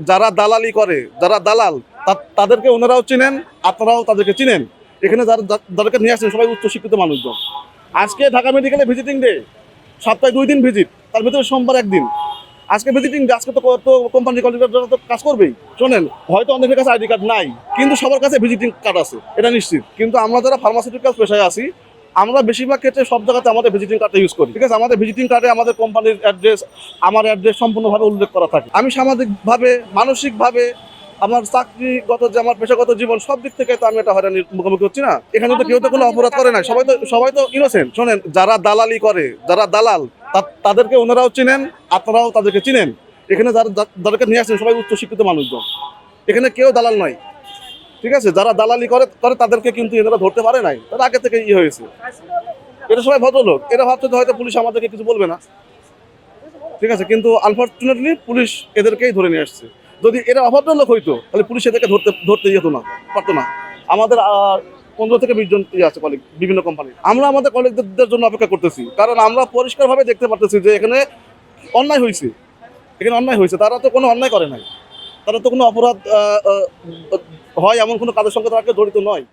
যারা দালালি করে, যারা দালাল, তাদেরকে ওনারাও চিনেন, আপনারাও তাদেরকে চিনেন। এখানে যাদেরকে নিয়ে আসছেন সবাই উচ্চশিক্ষিত মানুষজন। আজকে ঢাকা মেডিকেলে ভিজিটিং ডে, সপ্তাহে 2 দিন ভিজিট, তার ভিতরে সোমবার একদিন। আজকে ভিজিটিং ডে, আজকে তো কোম্পানি কন্ট্রাক্টর তো কাজ করবেই। শোনেন, হয়তো অনেকের কাছে আইডি কার্ড নাই, কিন্তু সবার কাছে ভিজিটিং কার্ড আছে, এটা নিশ্চিত। কিন্তু আমরা যারা ফার্মাসিউটিক্যাল পেশায় আছি, আমরা বেশিরভাগ ক্ষেত্রে সব জায়গাতে আমাদের ভিজিটিং কার্ডটা ইউজ করি। ঠিক আছে, আমাদের ভিজিটিং কার্ডে আমাদের কোম্পানির অ্যাড্রেস, আমার অ্যাড্রেস সম্পূর্ণভাবে উল্লেখ করা থাকে। আমি সামাজিকভাবে, মানসিকভাবে, আমার চাকরিগত যে আমার পেশাগত জীবন, সব দিক থেকে তো আমি এটা হয়রানির মুখোমুখি হচ্ছি না। এখানে তো কেউ তো কোনো অপরাধ করে না, সবাই তো ইনোসেন্ট। শোনেন, যারা দালালি করে, যারা দালাল, তাদেরকে ওনারাও চিনেন, আপনারাও তাদেরকে চিনেন। এখানে যাদেরকে নিয়ে আসছেন সবাই উচ্চশিক্ষিত মানুষজন। এখানে কেউ দালাল নয়। ঠিক আছে, যারা দালালি করে তাদেরকে কিন্তু এনারা ধরতে পারে নাই, তারা আগে থেকে হয়েছে। এটা সবাই ভদ্রলোক, এরা ভাবছে হয়তো পুলিশ আমাদেরকে কিছু বলবে না। ঠিক আছে, কিন্তু আনফর্চুনেটলি পুলিশ এদেরকেই ধরে নিয়ে আসছে। যদি এরা অভদ্রলোক হইতো তাহলে পুলিশ এদেরকে ধরতে যেত না, পারতো না। আমাদের 15 থেকে 20 জন আছে কলিগ বিভিন্ন কোম্পানি। আমরা আমাদের কলিগদের জন্য অপেক্ষা করতেছি, কারণ আমরা পরিষ্কারভাবে দেখতে পারতেছি যে এখানে অন্যায় হয়েছে। তারা তো কোনো অন্যায় করে নাই, তারা তো কোনো অপরাধ হয় এমন কোনো কাজের সঙ্গে তারা জড়িত নয়।